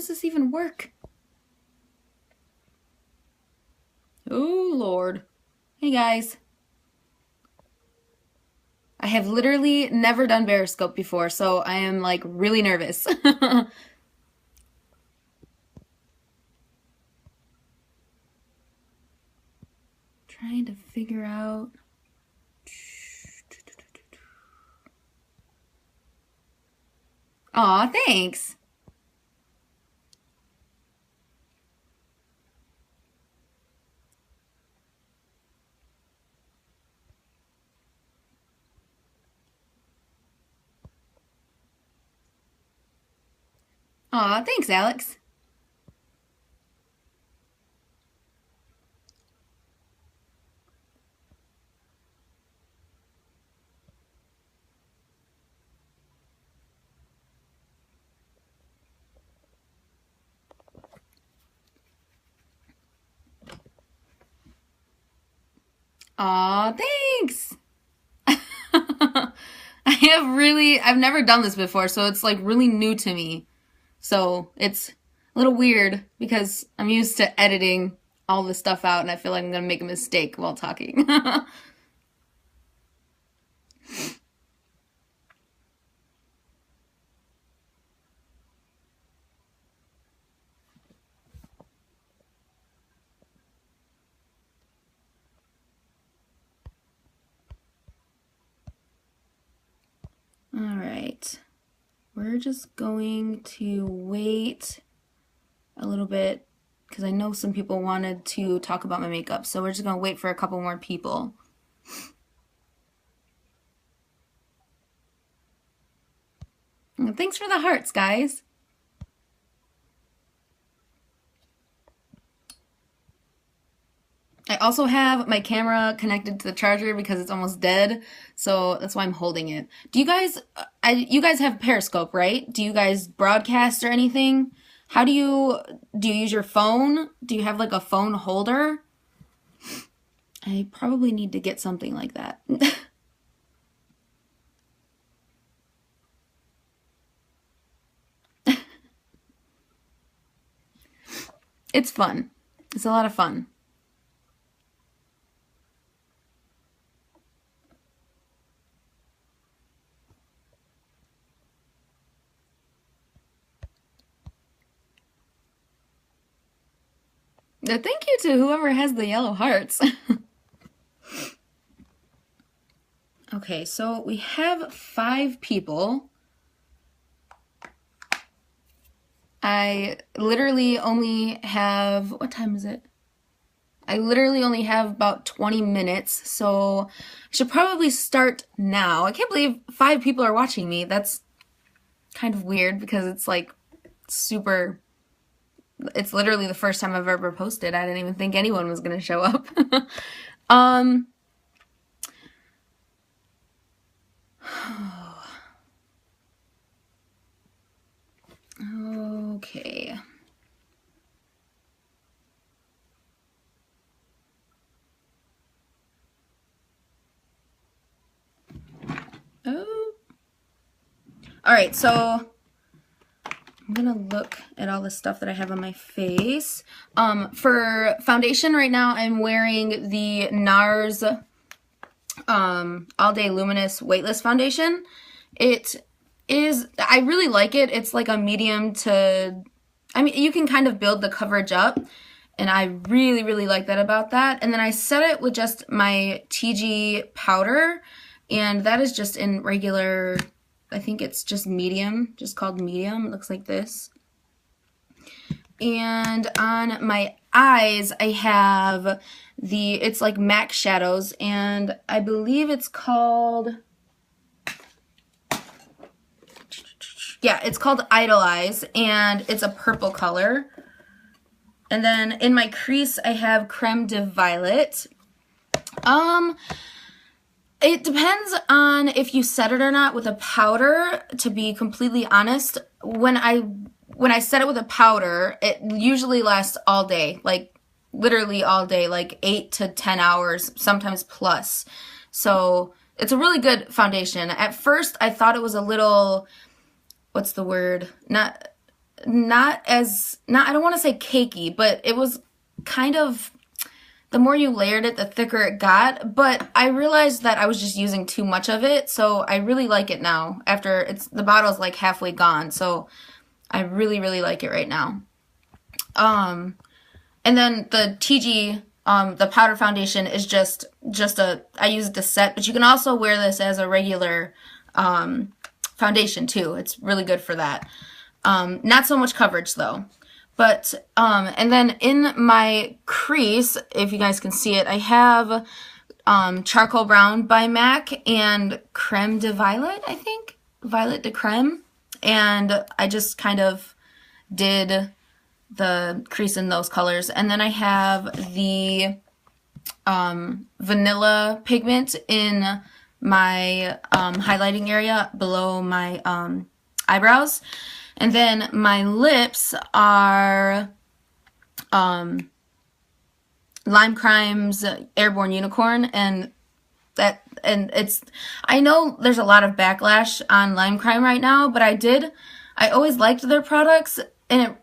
does this even work? Oh, Lord. Hey, guys. I have literally never done Periscope before, so I am, like, really nervous. Trying to figure out... Aw, thanks. Aw, thanks, Alex. Aw, thanks. I've never done this before, so it's like really new to me. So it's a little weird because I'm used to editing all this stuff out and I feel like I'm gonna make a mistake while talking. All right, we're just going to wait a little bit because I know some people wanted to talk about my makeup, so we're just gonna wait for a couple more people. Thanks for the hearts, guys. I also have my camera connected to the charger because it's almost dead, so that's why I'm holding it. Do you guys, you guys have Periscope, right? Do you guys broadcast or anything? How do you use your phone? Do you have like a phone holder? I probably need to get something like that. It's fun. It's a lot of fun. Thank you to whoever has the yellow hearts. Okay, so we have 5 people. I literally only have, what time is it? I literally only have about 20 minutes, so I should probably start now. I can't believe 5 people are watching me. That's kind of weird because it's like super, it's literally the first time I've ever posted. I didn't even think anyone was gonna show up. Okay. Oh. All right, so I'm gonna look at all the stuff that I have on my face. For foundation right now, I'm wearing the NARS All Day Luminous Weightless Foundation. It is, I really like it. It's like a medium to, I mean, you can kind of build the coverage up, and I really, really like that about that. And then I set it with just my TG powder, and that is just in regular, I think it's just medium, just called medium. It looks like this. And on my eyes, I have it's like MAC shadows, and I believe it's called, yeah, it's called Idol Eyes, and it's a purple color. And then in my crease, I have Creme de Violet. It depends on if you set it or not with a powder, to be completely honest. When I set it with a powder, it usually lasts all day, like literally all day, like 8 to 10 hours, sometimes plus. So it's a really good foundation. At first, I thought it was a little, what's the word? Not not, I don't want to say cakey, but it was kind of, the more you layered it, the thicker it got, but I realized that I was just using too much of it, so I really like it now, after the bottle's like halfway gone, so I really, really like it right now. And then the TG, the powder foundation is just I use it to set, but you can also wear this as a regular, foundation too. It's really good for that. Not so much coverage though. But, and then in my crease, if you guys can see it, I have, Charcoal Brown by MAC and Creme de Violet, I think. Violet de Creme. And I just kind of did the crease in those colors. And then I have the, vanilla pigment in my, highlighting area below my, eyebrows. And then my lips are Lime Crime's Airborne Unicorn, and it's, I know there's a lot of backlash on Lime Crime right now, but I always liked their products, and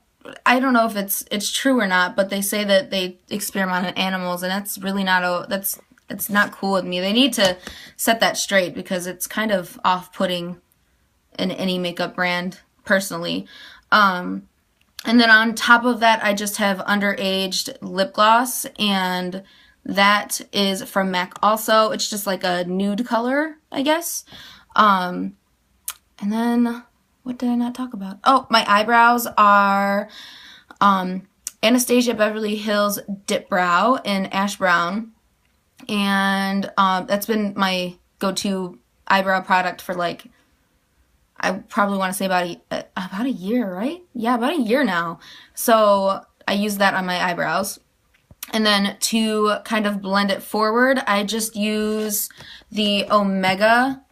I don't know if it's true or not, but they say that they experiment on animals, and that's really not it's not cool with me. They need to set that straight, because it's kind of off-putting in any makeup brand, personally. And then on top of that, I just have Underaged lip gloss, and that is from MAC also. It's just like a nude color, I guess. And then, what did I not talk about? Oh, my eyebrows are Anastasia Beverly Hills Dip Brow in Ash Brown, and that's been my go-to eyebrow product for like, I probably want to say about a year, right? Yeah, about a year now. So I use that on my eyebrows. And then to kind of blend it forward, I just use the Omega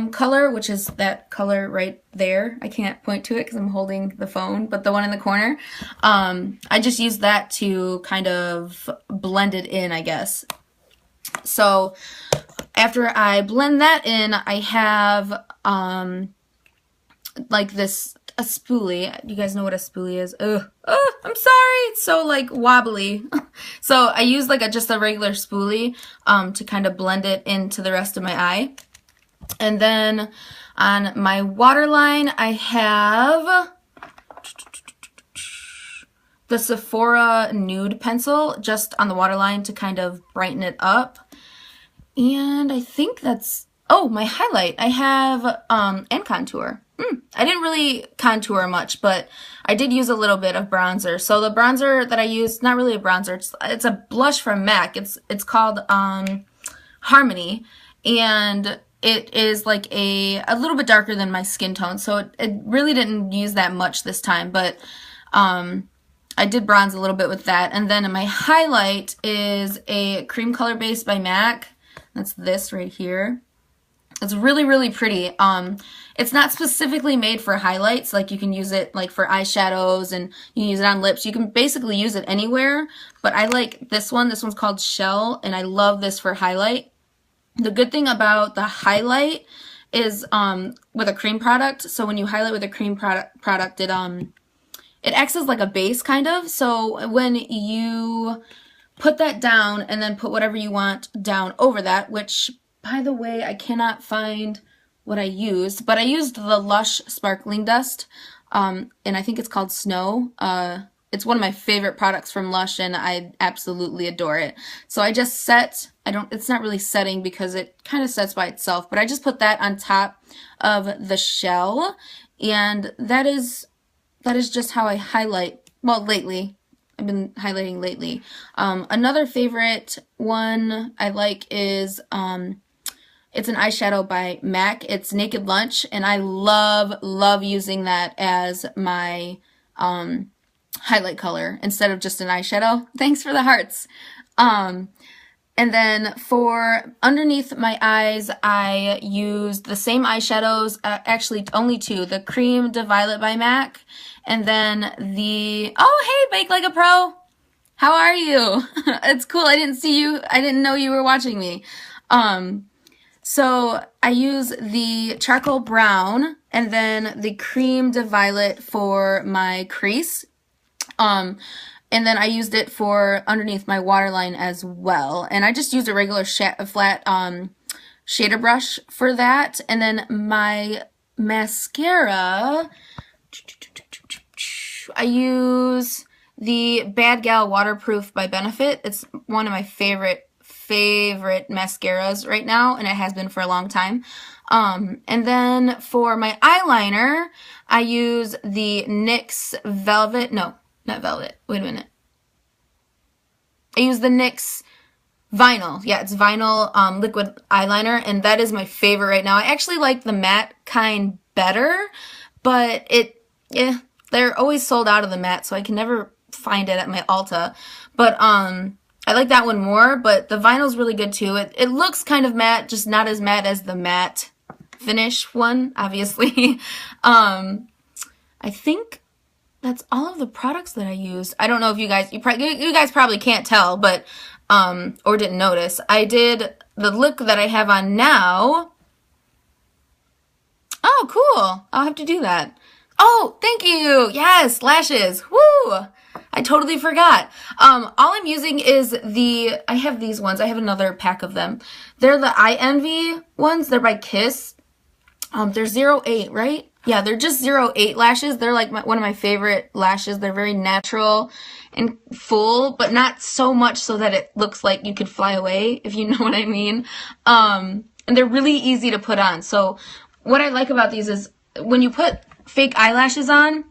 color, which is that color right there. I can't point to it because I'm holding the phone, but the one in the corner. I just use that to kind of blend it in, I guess. So after I blend that in, I have like this, a spoolie. You guys know what a spoolie is? Ugh. Oh, I'm sorry. It's so like wobbly. So I use like just a regular spoolie to kind of blend it into the rest of my eye. And then on my waterline, I have the Sephora Nude Pencil just on the waterline to kind of brighten it up. And I think that's, oh, my highlight. I have, and contour. I didn't really contour much, but I did use a little bit of bronzer. So the bronzer that I used, not really a bronzer, it's a blush from MAC. It's called, Harmony, and it is like a little bit darker than my skin tone. So it really didn't use that much this time, but, I did bronze a little bit with that. And then my highlight is a cream color base by MAC. That's this right here. It's really, really pretty. It's not specifically made for highlights. Like you can use it like for eyeshadows, and you can use it on lips. You can basically use it anywhere, but I like this one. This one's called Shell, and I love this for highlight. The good thing about the highlight is with a cream product. So when you highlight with a cream product, it acts as like a base kind of. So when you put that down and then put whatever you want down over that, which, by the way, I cannot find what I used, but I used the Lush Sparkling Dust, and I think it's called Snow. It's one of my favorite products from Lush, and I absolutely adore it. So I just set, it's not really setting because it kind of sets by itself, but I just put that on top of the shell, and that is just how I highlight, well, lately. I've been highlighting lately. Another favorite one I like is, it's an eyeshadow by MAC. It's Naked Lunch, and I love using that as my highlight color instead of just an eyeshadow. Thanks for the hearts. And then for underneath my eyes, I use the same eyeshadows, actually only two, the Cream de Violet by MAC, and then the, oh, hey, Bake Like a Pro. How are you? It's cool. I didn't see you. I didn't know you were watching me. So I use the charcoal brown and then the cream de violet for my crease. And then I used it for underneath my waterline as well. And I just used a regular flat shader brush for that. And then my mascara, I use the Bad Gal Waterproof by Benefit. It's one of my favorite mascaras right now, and it has been for a long time. And then for my eyeliner, I use the NYX Velvet, no, not Velvet, wait a minute. I use the NYX Vinyl, yeah, it's vinyl liquid eyeliner, and that is my favorite right now. I actually like the matte kind better, but they're always sold out of the matte, so I can never find it at my Ulta. But I like that one more, but the vinyl's really good too. It looks kind of matte, just not as matte as the matte finish one, obviously. I think that's all of the products that I used. I don't know if you guys probably can't tell, but or didn't notice. I did the look that I have on now. Oh, cool. I'll have to do that. Oh, thank you. Yes, lashes. Woo! I totally forgot. All I'm using is I have these ones. I have another pack of them. They're the I Envy ones. They're by Kiss. They're 08, right? Yeah, they're just 08 lashes. They're like one of my favorite lashes. They're very natural and full, but not so much so that it looks like you could fly away, if you know what I mean. And they're really easy to put on. So what I like about these is when you put fake eyelashes on,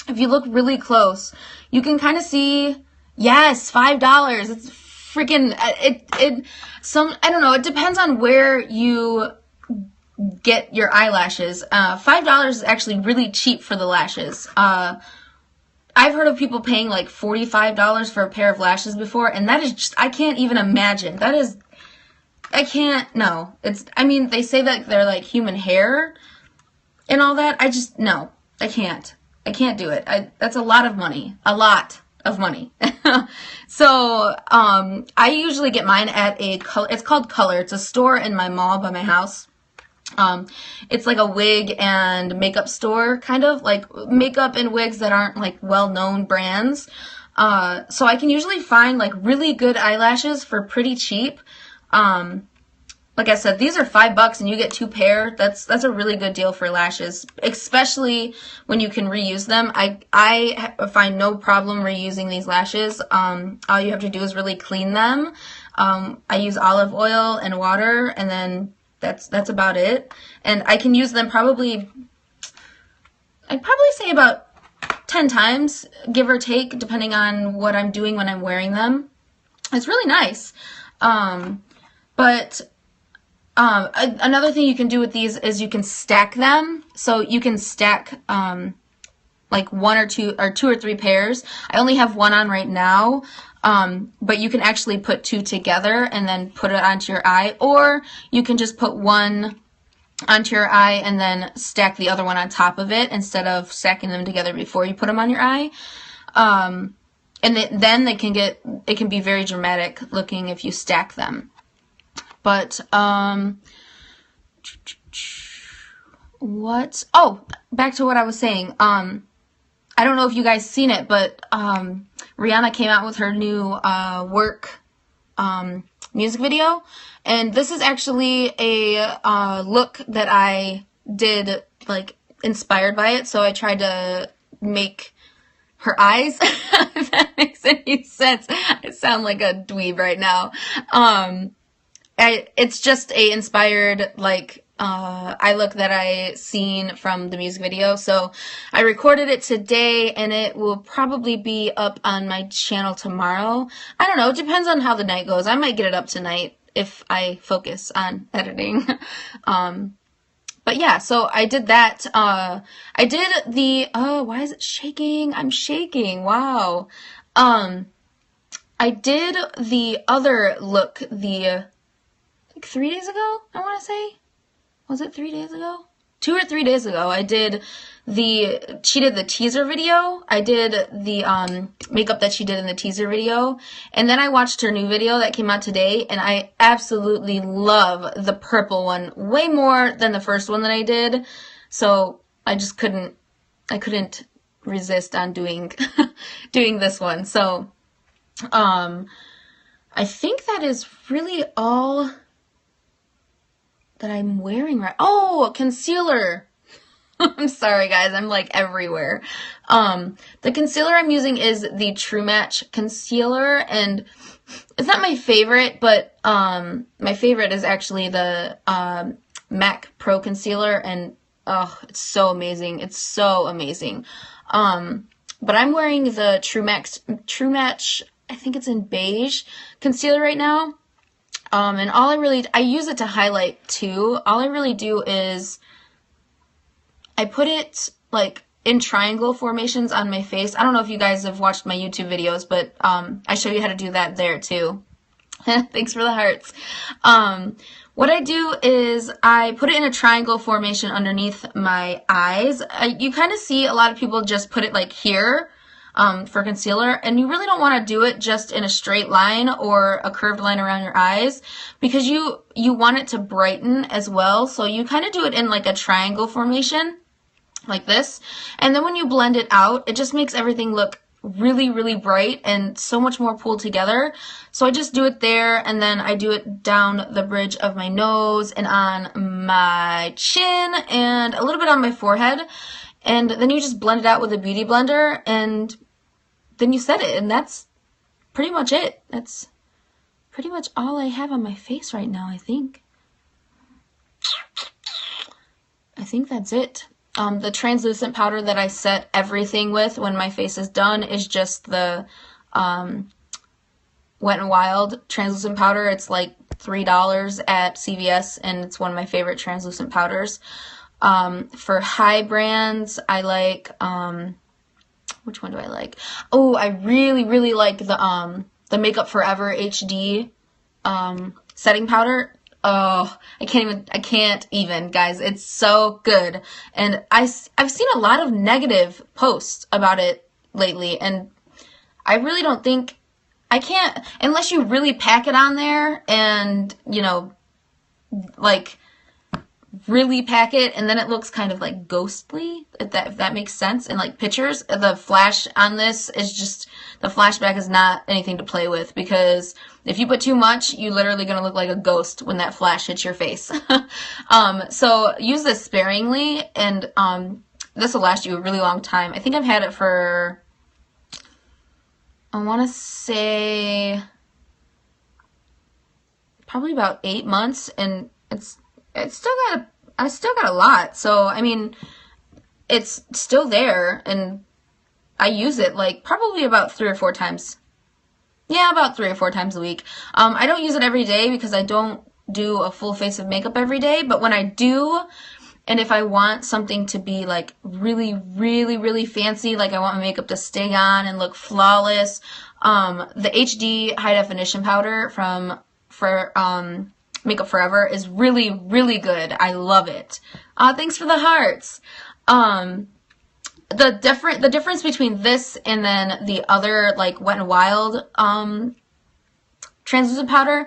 if you look really close, you can kind of see, yes, $5. It's freaking, I don't know, it depends on where you get your eyelashes. $5 is actually really cheap for the lashes. I've heard of people paying like $45 for a pair of lashes before, and that is just, I can't even imagine. That is, I can't, no. I mean, they say that they're like human hair and all that. No, I can't. I can't do it. That's a lot of money. A lot of money. So, I usually get mine at it's called Color. It's a store in my mall by my house. It's like a wig and makeup store, kind of like makeup and wigs that aren't like well-known brands. So I can usually find like really good eyelashes for pretty cheap. Like I said, these are $5 and you get 2 pair. That's a really good deal for lashes, especially when you can reuse them. I find no problem reusing these lashes. All you have to do is really clean them. I use olive oil and water, and then that's about it. And I can use them I'd probably say about 10 times, give or take, depending on what I'm doing when I'm wearing them. It's really nice. Another thing you can do with these is you can stack them. So you can stack like 1 or 2 or 2 or 3 pairs. I only have one on right now. But you can actually put 2 together and then put it onto your eye, or you can just put one onto your eye and then stack the other one on top of it instead of stacking them together before you put them on your eye. And then it can be very dramatic looking if you stack them. But, back to what I was saying. I don't know if you guys seen it, but, Rihanna came out with her new, work, music video. And this is actually a, look that I did, like, inspired by it. So I tried to make her eyes, if that makes any sense. I sound like a dweeb right now. It's just a inspired, like, eye look that I seen from the music video. So I recorded it today, and it will probably be up on my channel tomorrow. I don't know. It depends on how the night goes. I might get it up tonight if I focus on editing. But yeah, so I did that. I did why is it shaking? I'm shaking. Wow. I did the other look, like 3 days ago, I want to say. Was it 3 days ago? 2 or 3 days ago, she did the teaser video. I did the makeup that she did in the teaser video, and then I watched her new video that came out today, and I absolutely love the purple one way more than the first one that I did. So I just couldn't resist on doing doing this one. So I think that is really all that I'm wearing right. Oh, concealer. I'm sorry guys, I'm like everywhere. The concealer I'm using is the True Match concealer, and it's not my favorite, but my favorite is actually the MAC Pro concealer, and oh, it's so amazing. It's so amazing. But I'm wearing the True Match, I think it's in beige concealer right now. And I use it to highlight too. All I really do is I put it like in triangle formations on my face. I don't know if you guys have watched my YouTube videos, but I show you how to do that there too. Thanks for the hearts. What I do is I put it in a triangle formation underneath my eyes. You kind of see a lot of people just put it like here for concealer, and you really don't want to do it just in a straight line or a curved line around your eyes, because you want it to brighten as well. So you kind of do it in like a triangle formation like this, and then when you blend it out, it just makes everything look really, really bright and so much more pulled together. So I just do it there, and then I do it down the bridge of my nose and on my chin and a little bit on my forehead, and then you just blend it out with a beauty blender, and then you set it, and that's pretty much it. That's pretty much all I have on my face right now, I think. I think that's it. The translucent powder that I set everything with when my face is done is just the Wet n Wild translucent powder. It's like $3 at CVS, and it's one of my favorite translucent powders. For high brands, I like, which one do I like? Oh, I really, really like the Makeup Forever HD setting powder. Oh, I can't even, guys. It's so good. And I've seen a lot of negative posts about it lately, and I really don't think, I can't, unless you really pack it on there and, you know, like, really pack it, and then it looks kind of like ghostly, if that makes sense. And like pictures, the flash on this is just, the flashback is not anything to play with, because if you put too much, you're literally gonna look like a ghost when that flash hits your face. So use this sparingly, and this will last you a really long time. I think I've had it for, I want to say probably about 8 months, and I still got a lot. So, I mean, it's still there, and I use it like probably about 3 or 4 times. Yeah, about 3 or 4 times a week. I don't use it every day because I don't do a full face of makeup every day, but when I do, and if I want something to be like really, really, really fancy, like I want my makeup to stay on and look flawless, the HD high definition powder for Makeup Forever is really, really good. I love it. Thanks for the hearts. The difference between this and then the other like Wet n Wild translucent powder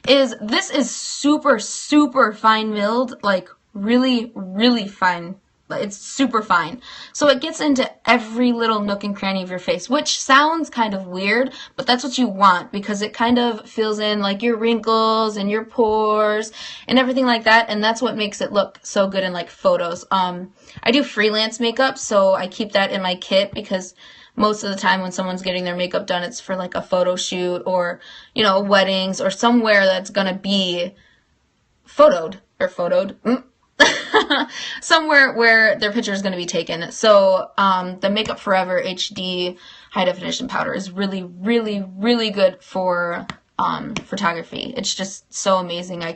is this is super, super fine milled, like really, really fine. It's super fine. So it gets into every little nook and cranny of your face, which sounds kind of weird, but that's what you want, because it kind of fills in like your wrinkles and your pores and everything like that, and that's what makes it look so good in like photos. I do freelance makeup, so I keep that in my kit, because most of the time when someone's getting their makeup done, it's for like a photo shoot or, you know, weddings or somewhere that's gonna be photoed. Somewhere where their picture is going to be taken. So the Makeup Forever HD high definition powder is really, really, really good for photography. It's just so amazing. I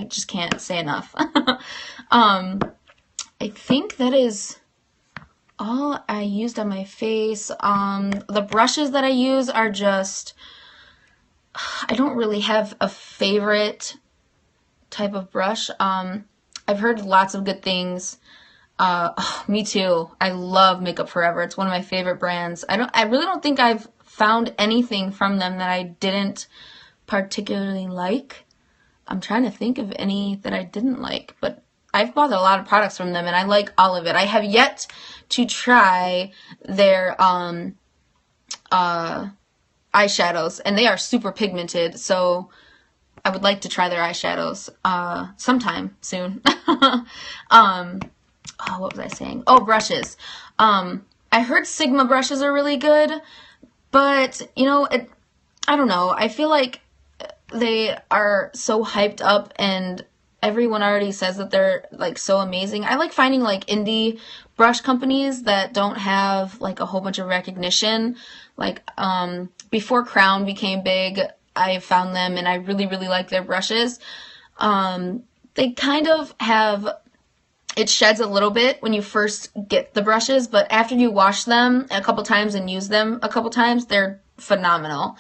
just can't say enough. I think that is all I used on my face. The brushes that I use are just, I don't really have a favorite type of brush. I've heard lots of good things Me too. I love Makeup Forever. It's one of my favorite brands. I really don't think I've found anything from them that I didn't particularly like. I'm trying to think of any that I didn't like, but I've bought a lot of products from them and I like all of it. I have yet to try their eyeshadows, and they are super pigmented, so I would like to try their eyeshadows sometime soon. Oh, what was I saying? Oh, brushes. I heard Sigma brushes are really good, but you know, I don't know. I feel like they are so hyped up and everyone already says that they're like so amazing. I like finding like indie brush companies that don't have like a whole bunch of recognition. Like before Crown became big, I found them and I really, really like their brushes. They kind of have, it sheds a little bit when you first get the brushes, but after you wash them a couple times and use them a couple times, they're phenomenal.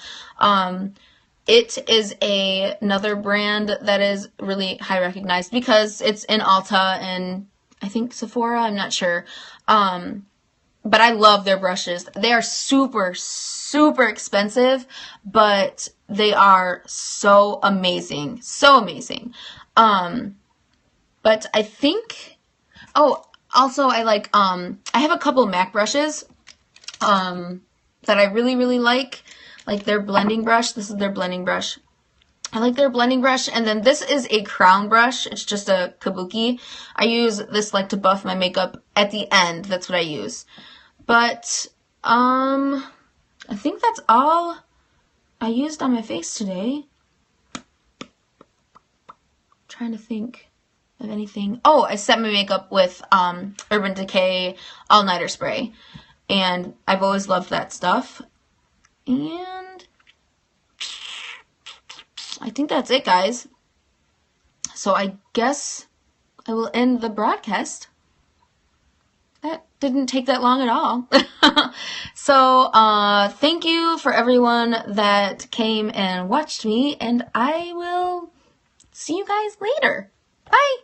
It is another brand that is really high recognized because it's in Ulta and I think Sephora, I'm not sure. But I love their brushes. They are super, super expensive, but they are so amazing. So amazing. But I think, oh, also I like, I have a couple MAC brushes, that I really, really like their blending brush. This is their blending brush. I like their blending brush, and then this is a crown brush. It's just a kabuki. I use this like to buff my makeup at the end. That's what I use. But, I think that's all I used on my face today. Trying to think of anything. Oh, I set my makeup with Urban Decay All Nighter Spray, and I've always loved that stuff. And I think that's it, guys. So I guess I will end the broadcast. That didn't take that long at all. So thank you for everyone that came and watched me, and I will see you guys later. Bye!